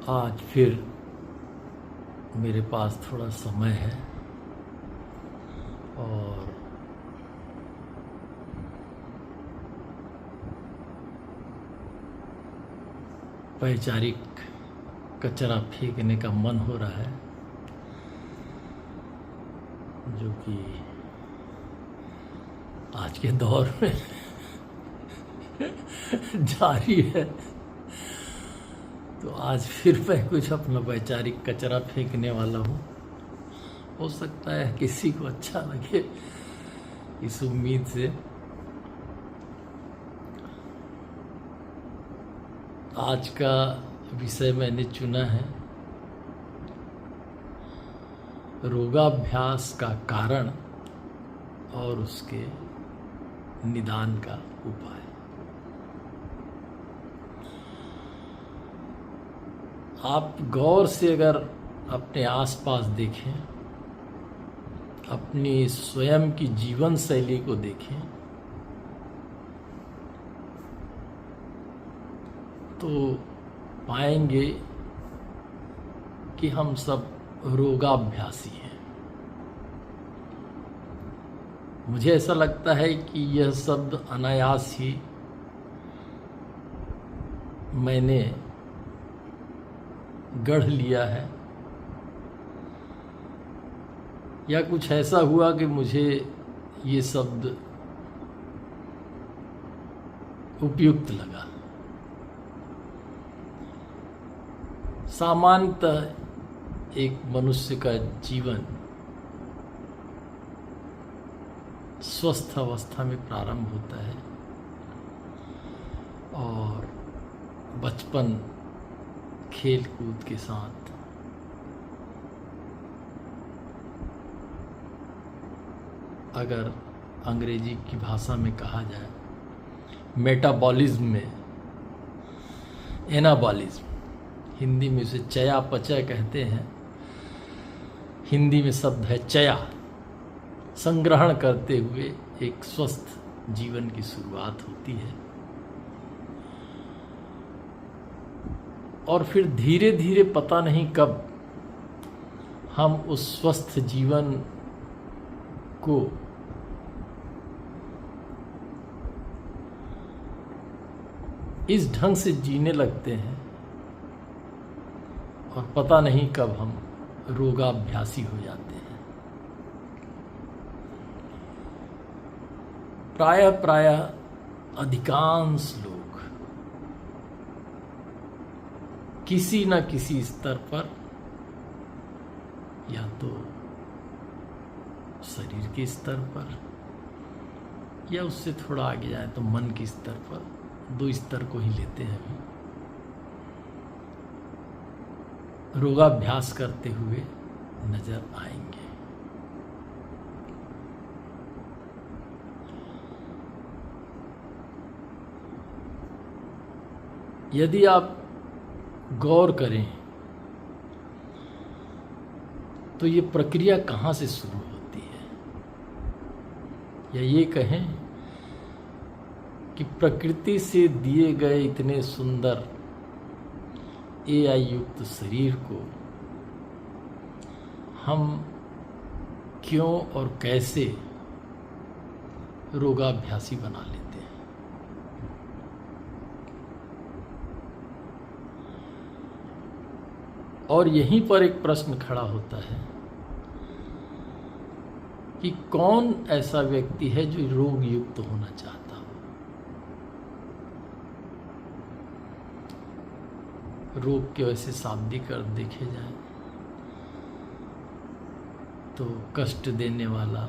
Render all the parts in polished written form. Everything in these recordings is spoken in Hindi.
आज फिर मेरे पास थोड़ा समय है और वैचारिक कचरा फेंकने का मन हो रहा है, जो कि आज के दौर में जारी है। तो आज फिर मैं कुछ अपना वैचारिक कचरा फेंकने वाला हूँ। हो सकता है किसी को अच्छा लगे, इस उम्मीद से। आज का विषय मैंने चुना है रोगाभ्यास का कारण और उसके निदान का उपाय। आप गौर से अगर अपने आसपास देखें, अपनी स्वयं की जीवन शैली को देखें, तो पाएंगे कि हम सब रोगाभ्यासी हैं। मुझे ऐसा लगता है कि यह शब्द अनायास ही मैंने गढ़ लिया है, या कुछ ऐसा हुआ कि मुझे ये शब्द उपयुक्त लगा। सामान्यतः एक मनुष्य का जीवन स्वस्थ अवस्था में प्रारंभ होता है और बचपन खेल कूद के साथ अगर अंग्रेजी की भाषा में कहा जाए मेटाबॉलिज्म में एनाबॉलिज्म, हिंदी में उसे चयापचय कहते हैं। हिंदी में शब्द है चया, संग्रहण करते हुए एक स्वस्थ जीवन की शुरुआत होती है और फिर धीरे धीरे पता नहीं कब हम उस स्वस्थ जीवन को इस ढंग से जीने लगते हैं और पता नहीं कब हम रोगाभ्यासी हो जाते हैं। प्रायः अधिकांश लोग किसी न किसी स्तर पर, या तो शरीर के स्तर पर या उससे थोड़ा आगे जाए तो मन के स्तर पर, दो स्तर को ही लेते हैं, रोगाभ्यास करते हुए नजर आएंगे। यदि आप गौर करें तो ये प्रक्रिया कहाँ से शुरू होती है, या ये कहें कि प्रकृति से दिए गए इतने सुंदर एआई युक्त शरीर को हम क्यों और कैसे रोगाभ्यासी बना लेते हैं। और यहीं पर एक प्रश्न खड़ा होता है कि कौन ऐसा व्यक्ति है जो रोग युक्त होना चाहता हो। रोग के वैसे शाब्दिक अर्थ देखे जाए तो कष्ट देने वाला,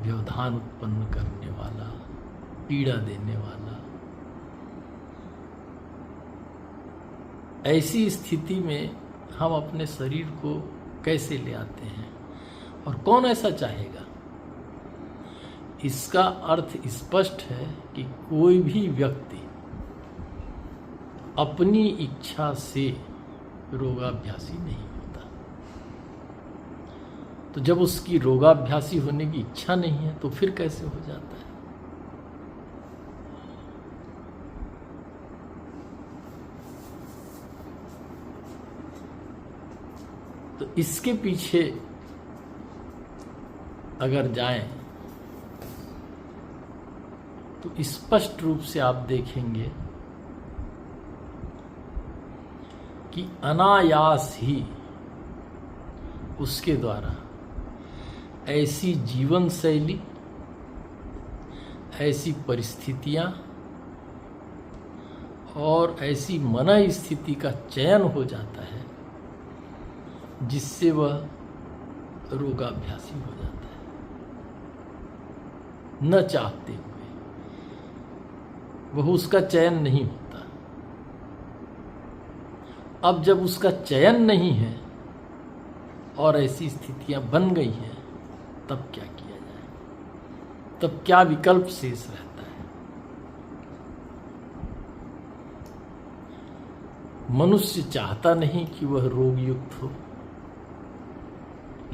व्यवधान उत्पन्न करने वाला, पीड़ा देने वाला। ऐसी स्थिति में हम अपने शरीर को कैसे ले आते हैं और कौन ऐसा चाहेगा। इसका अर्थ स्पष्ट है कि कोई भी व्यक्ति अपनी इच्छा से रोगाभ्यासी नहीं होता। तो जब उसकी रोगाभ्यासी होने की इच्छा नहीं है तो फिर कैसे हो जाता है। इसके पीछे अगर जाएं तो स्पष्ट रूप से आप देखेंगे कि अनायास ही उसके द्वारा ऐसी जीवन शैली, ऐसी परिस्थितियां और ऐसी मन स्थिति का चयन हो जाता है जिससे वह रोगाभ्यासी हो जाता है, न चाहते हुए। वह उसका चयन नहीं होता। अब जब उसका चयन नहीं है और ऐसी स्थितियां बन गई हैं, तब क्या किया जाए? तब क्या विकल्प शेष रहता है? मनुष्य चाहता नहीं कि वह रोग युक्त हो,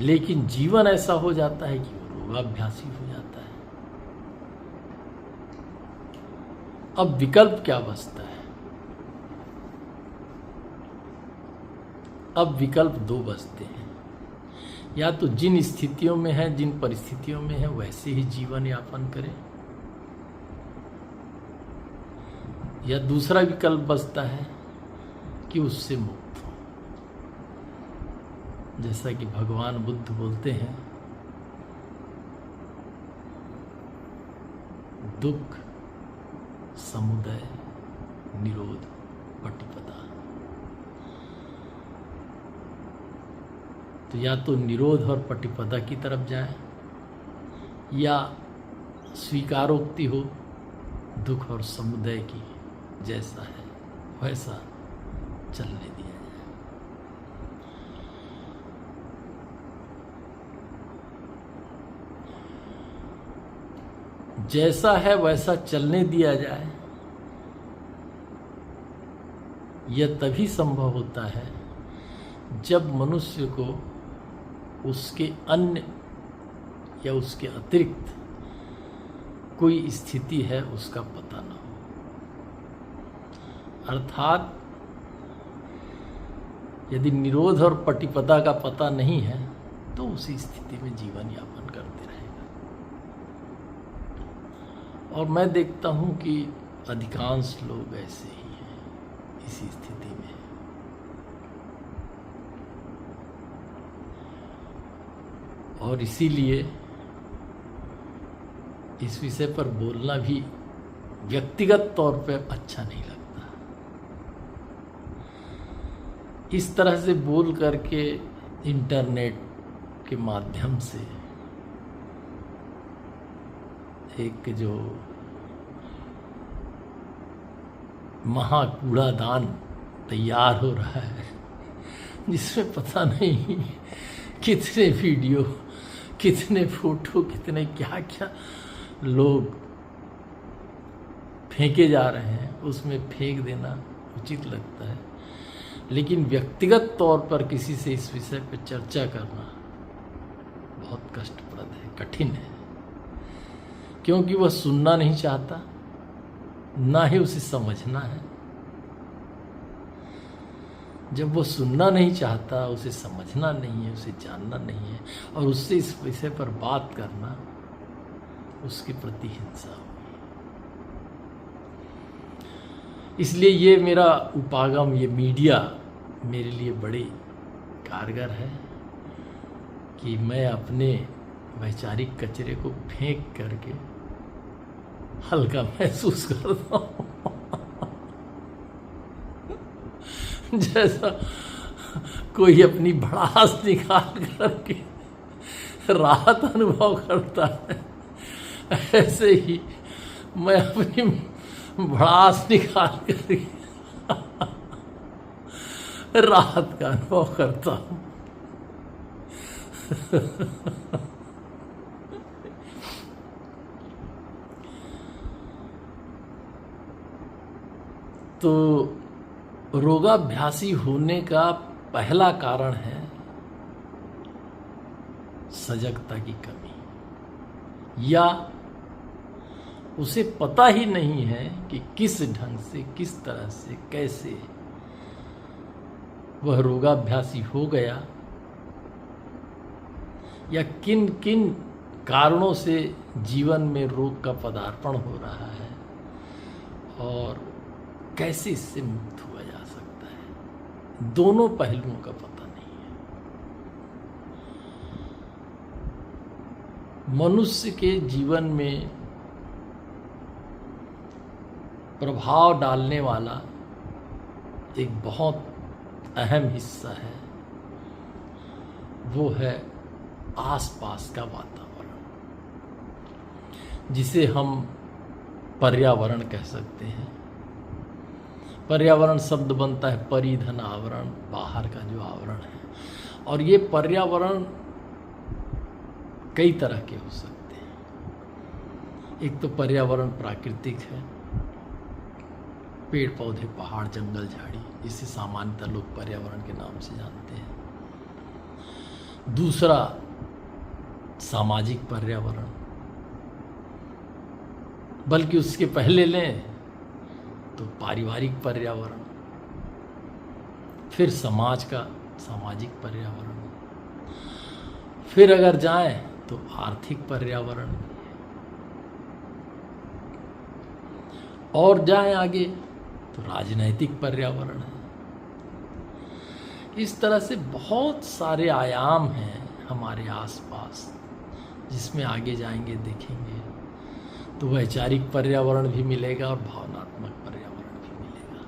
लेकिन जीवन ऐसा हो जाता है कि वह रोगाभ्यासी हो जाता है। अब विकल्प क्या बचता है? अब विकल्प दो बचते हैं। या तो जिन स्थितियों में है, जिन परिस्थितियों में है, वैसे ही जीवन यापन करें, या दूसरा विकल्प बचता है कि उससे मुक्त हो। जैसा कि भगवान बुद्ध बोलते हैं, दुख, समुदय, निरोध, पटिपदा। तो या तो निरोध और पटिपदा की तरफ जाए, या स्वीकारोक्ति हो दुख और समुदय की, जैसा है वैसा चलने दिया जाए। जैसा है वैसा चलने दिया जाए, यह तभी संभव होता है जब मनुष्य को उसके अन्य या उसके अतिरिक्त कोई स्थिति है उसका पता न हो। अर्थात यदि निरोध और पटिपदा का पता नहीं है तो उसी स्थिति में जीवन यापन करते रहेगा। और मैं देखता हूं कि अधिकांश लोग ऐसे ही हैं इसी स्थिति में। और इसीलिए इस विषय पर बोलना भी व्यक्तिगत तौर पर अच्छा नहीं लगता। इस तरह से बोल करके इंटरनेट के माध्यम से एक जो महाकूड़ादान तैयार हो रहा है, जिसमें पता नहीं कितने वीडियो, कितने फोटो, कितने क्या क्या लोग फेंके जा रहे हैं, उसमें फेंक देना उचित लगता है। लेकिन व्यक्तिगत तौर पर किसी से इस विषय पर चर्चा करना बहुत कष्टप्रद है, कठिन है, क्योंकि वह सुनना नहीं चाहता, ना ही उसे समझना है। जब वो सुनना नहीं चाहता, उसे समझना नहीं है, उसे जानना नहीं है, और उससे इस विषय पर बात करना उसके प्रति हिंसा होगी। इसलिए ये मेरा उपागम, ये मीडिया मेरे लिए बड़े कारगर है कि मैं अपने वैचारिक कचरे को फेंक करके हल्का महसूस करता हूँ। जैसा कोई अपनी भड़ास निकाल करके राहत अनुभव करता है, ऐसे ही मैं अपनी भड़ास निकाल करके राहत का अनुभव करता हूँ। तो रोगाभ्यासी होने का पहला कारण है सजगता की कमी, या उसे पता ही नहीं है कि किस ढंग से, किस तरह से, कैसे वह रोगाभ्यासी हो गया या किन किन कारणों से जीवन में रोग का पदार्पण हो रहा है और कैसे इससे मुक्त हुआ जा सकता है, दोनों पहलुओं का पता नहीं है। मनुष्य के जीवन में प्रभाव डालने वाला एक बहुत अहम हिस्सा है, वो है आसपास का वातावरण, जिसे हम पर्यावरण कह सकते हैं। पर्यावरण शब्द बनता है परिधन आवरण, बाहर का जो आवरण है, और ये पर्यावरण कई तरह के हो सकते हैं। एक तो पर्यावरण प्राकृतिक है, पेड़ पौधे, पहाड़, जंगल, झाड़ी, जिसे सामान्यतः लोग पर्यावरण के नाम से जानते हैं। दूसरा सामाजिक पर्यावरण, बल्कि उसके पहले लें तो पारिवारिक पर्यावरण, फिर समाज का सामाजिक पर्यावरण, फिर अगर जाएं तो आर्थिक पर्यावरण, और जाएं आगे तो राजनैतिक पर्यावरण है। इस तरह से बहुत सारे आयाम हैं हमारे आसपास, जिसमें आगे जाएंगे देखेंगे तो वैचारिक पर्यावरण भी मिलेगा और भावनात्मक पर्यावरण भी मिलेगा।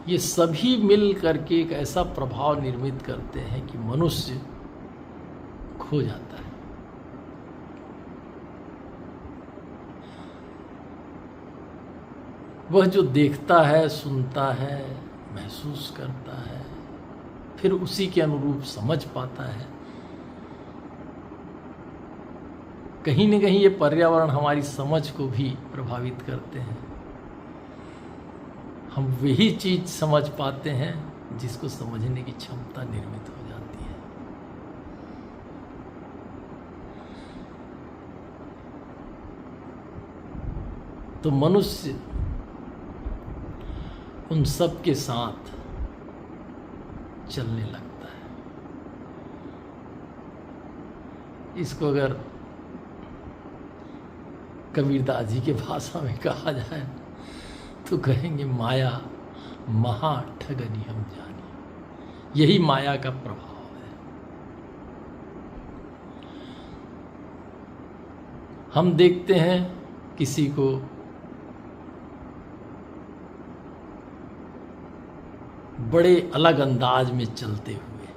ये सभी मिल करके एक ऐसा प्रभाव निर्मित करते हैं कि मनुष्य खो जाता है। वह जो देखता है, सुनता है, महसूस करता है, फिर उसी के अनुरूप समझ पाता है। कहीं न कहीं ये पर्यावरण हमारी समझ को भी प्रभावित करते हैं। हम वही चीज समझ पाते हैं जिसको समझने की क्षमता निर्मित हो जाती है। तो मनुष्य उन सब के साथ चलने लगता है। इसको अगर कबीरदास जी के भाषा में कहा जाए तो कहेंगे माया महा ठगनी हम जानी। यही माया का प्रभाव है। हम देखते हैं किसी को बड़े अलग अंदाज में चलते हुए,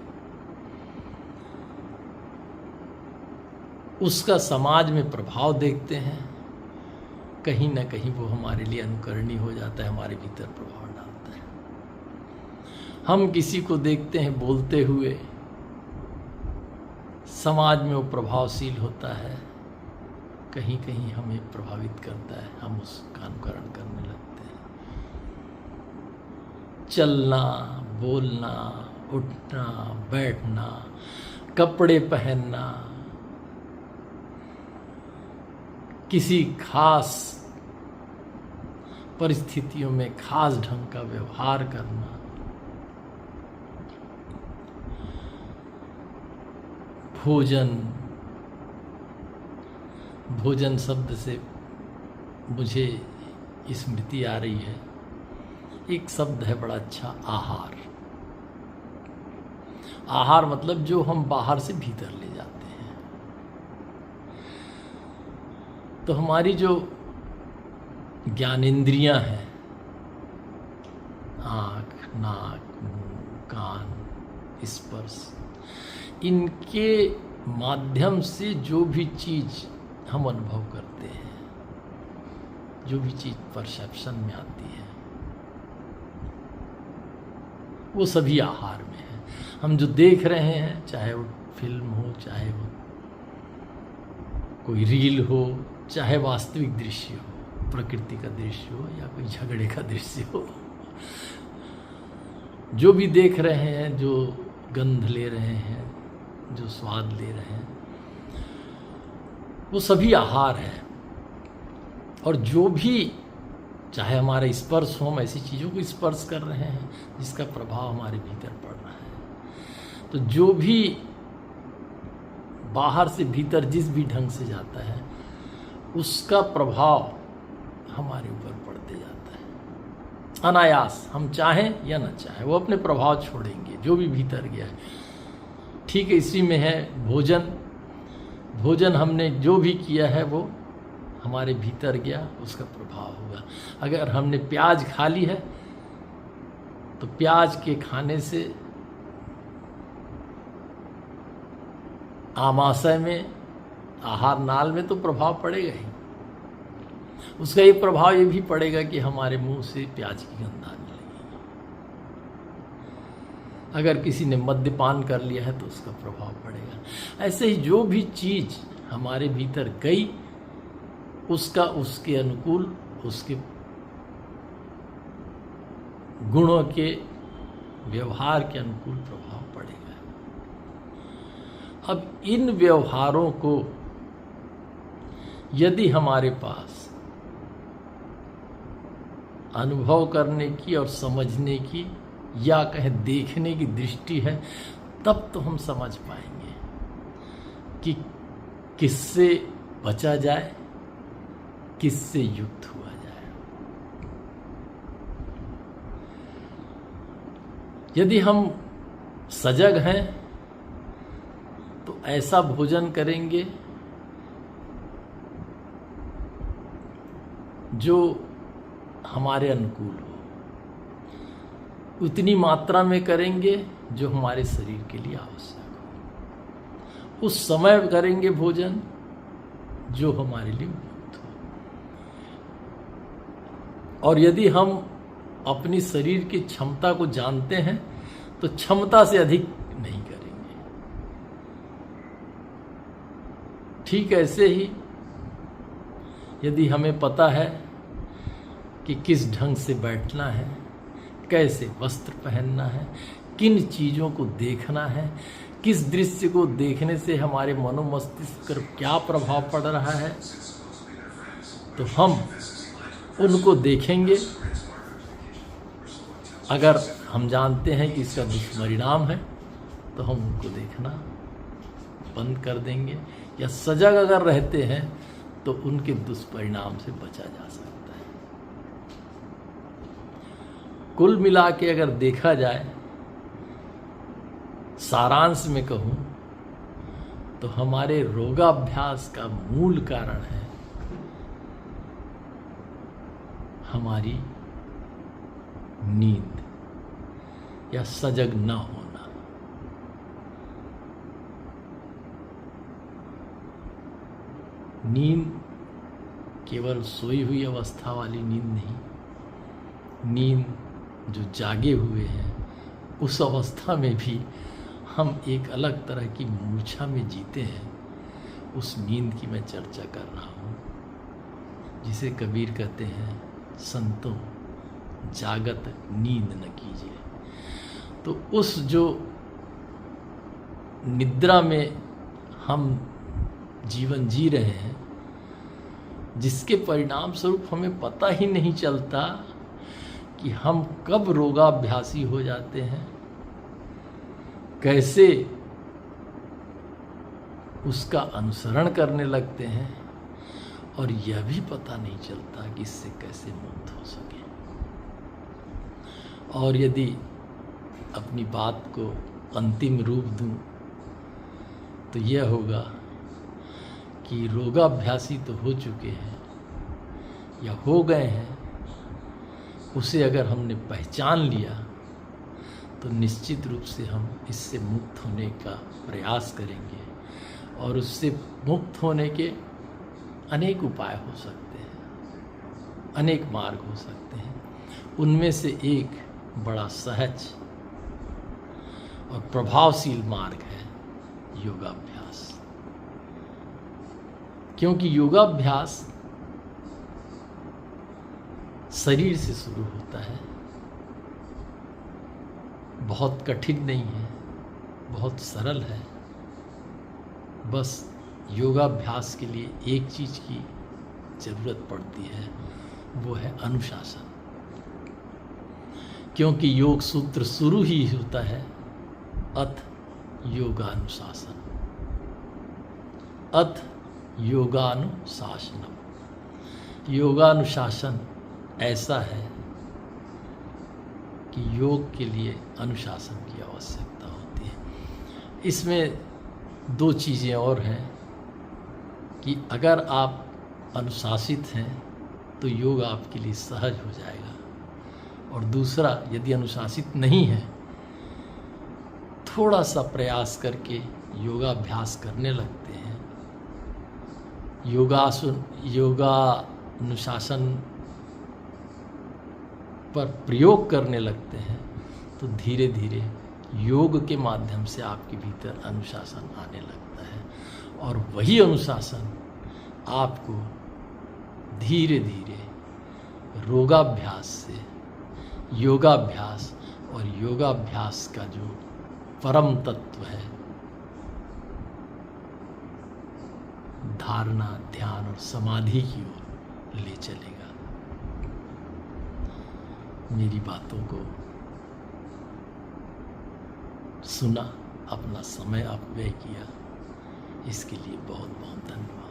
उसका समाज में प्रभाव देखते हैं, कहीं ना कहीं वो हमारे लिए अनुकरणीय हो जाता है, हमारे भीतर प्रभाव डालता है। हम किसी को देखते हैं बोलते हुए, समाज में वो प्रभावशील होता है, कहीं कहीं हमें प्रभावित करता है, हम उसका अनुकरण करने लगते हैं। चलना, बोलना, उठना, बैठना, कपड़े पहनना, किसी खास परिस्थितियों में खास ढंग का व्यवहार करना, भोजन शब्द से मुझे स्मृति आ रही है, एक शब्द है बड़ा अच्छा, आहार। आहार मतलब जो हम बाहर से भीतर ले जाते हैं। तो हमारी जो ज्ञानेंद्रियां हैं, आँख, नाक, मुंह, कान, स्पर्श, इनके माध्यम से जो भी चीज हम अनुभव करते हैं, जो भी चीज परसेप्शन में आती है, वो सभी आहार में है। हम जो देख रहे हैं, चाहे वो फिल्म हो, चाहे वो कोई रील हो, चाहे वास्तविक दृश्य हो, प्रकृति का दृश्य हो या कोई झगड़े का दृश्य हो, जो भी देख रहे हैं, जो गंध ले रहे हैं, जो स्वाद ले रहे हैं, वो सभी आहार है। और जो भी, चाहे हमारा स्पर्श हो, हम ऐसी चीज़ों को स्पर्श कर रहे हैं जिसका प्रभाव हमारे भीतर पड़ रहा है। तो जो भी बाहर से भीतर जिस भी ढंग से जाता है उसका प्रभाव हमारे ऊपर पड़ते जाता है अनायास, हम चाहें या ना चाहें वो अपने प्रभाव छोड़ेंगे जो भी भीतर गया है। ठीक है, इसी में है भोजन हमने जो भी किया है वो हमारे भीतर गया, उसका प्रभाव होगा। अगर हमने प्याज खा ली है तो प्याज के खाने से आमाशय में, आहार नाल में तो प्रभाव पड़ेगा ही। उसका एक प्रभाव ये भी पड़ेगा कि हमारे मुंह से प्याज की गंध आने लगेगी। अगर किसी ने मद्यपान कर लिया है तो उसका प्रभाव पड़ेगा। ऐसे ही जो भी चीज हमारे भीतर गई उसका उसके अनुकूल, उसके गुणों के, व्यवहार के अनुकूल प्रभाव पड़ेगा। अब इन व्यवहारों को यदि हमारे पास अनुभव करने की और समझने की या कहें देखने की दृष्टि है, तब तो हम समझ पाएंगे कि किससे बचा जाए, किससे युक्त हुआ जाए। यदि हम सजग हैं तो ऐसा भोजन करेंगे जो हमारे अनुकूल हो, उतनी मात्रा में करेंगे जो हमारे शरीर के लिए आवश्यक हो, उस समय करेंगे भोजन जो हमारे लिए उपयुक्त हो। और यदि हम अपनी शरीर की क्षमता को जानते हैं तो क्षमता से अधिक नहीं करेंगे। ठीक ऐसे ही यदि हमें पता है कि किस ढंग से बैठना है, कैसे वस्त्र पहनना है, किन चीज़ों को देखना है, किस दृश्य को देखने से हमारे मनोमस्तिष्क पर क्या प्रभाव पड़ रहा है, तो हम उनको देखेंगे। अगर हम जानते हैं कि इसका दुष्परिणाम है तो हम उनको देखना बंद कर देंगे, या सजग अगर रहते हैं तो उनके दुष्परिणाम से बचा जा सकता है। कुल मिला के अगर देखा जाए, सारांश में कहूं तो हमारे रोगाभ्यास का मूल कारण है हमारी नींद या सजग न होना। नींद केवल सोई हुई अवस्था वाली नींद नहीं, नींद जो जागे हुए हैं उस अवस्था में भी हम एक अलग तरह की मूर्छा में जीते हैं। उस नींद की मैं चर्चा कर रहा हूँ, जिसे कबीर कहते हैं, संतों जागत नींद न कीजिए। तो उस जो निद्रा में हम जीवन जी रहे हैं, जिसके परिणाम स्वरूप हमें पता ही नहीं चलता कि हम कब रोगाभ्यासी हो जाते हैं, कैसे उसका अनुसरण करने लगते हैं, और यह भी पता नहीं चलता कि इससे कैसे मुक्त हो सके। और यदि अपनी बात को अंतिम रूप दूं तो यह होगा कि रोगाभ्यासी तो हो चुके हैं या हो गए हैं, उसे अगर हमने पहचान लिया तो निश्चित रूप से हम इससे मुक्त होने का प्रयास करेंगे। और उससे मुक्त होने के अनेक उपाय हो सकते हैं, अनेक मार्ग हो सकते हैं। उनमें से एक बड़ा सहज और प्रभावशील मार्ग है योगाभ्यास। क्योंकि योगाभ्यास शरीर से शुरू होता है, बहुत कठिन नहीं है, बहुत सरल है। बस योगाभ्यास के लिए एक चीज की जरूरत पड़ती है, वो है अनुशासन। क्योंकि योग सूत्र शुरू ही होता है अथ योगानुशासन। अथ योगानुशासनम। योगानुशासन ऐसा है कि योग के लिए अनुशासन की आवश्यकता होती है। इसमें दो चीज़ें और हैं कि अगर आप अनुशासित हैं तो योग आपके लिए सहज हो जाएगा, और दूसरा, यदि अनुशासित नहीं है, थोड़ा सा प्रयास करके योगाभ्यास करने लगते हैं, योगानुशासन पर प्रयोग करने लगते हैं, तो धीरे धीरे योग के माध्यम से आपके भीतर अनुशासन आने लगता है, और वही अनुशासन आपको धीरे धीरे रोगाभ्यास से योगाभ्यास, और योगाभ्यास का जो परम तत्व है धारणा, ध्यान और समाधि की ओर ले चलेगा। मेरी बातों को सुना, अपना समय आप व्यय किया, इसके लिए बहुत बहुत धन्यवाद।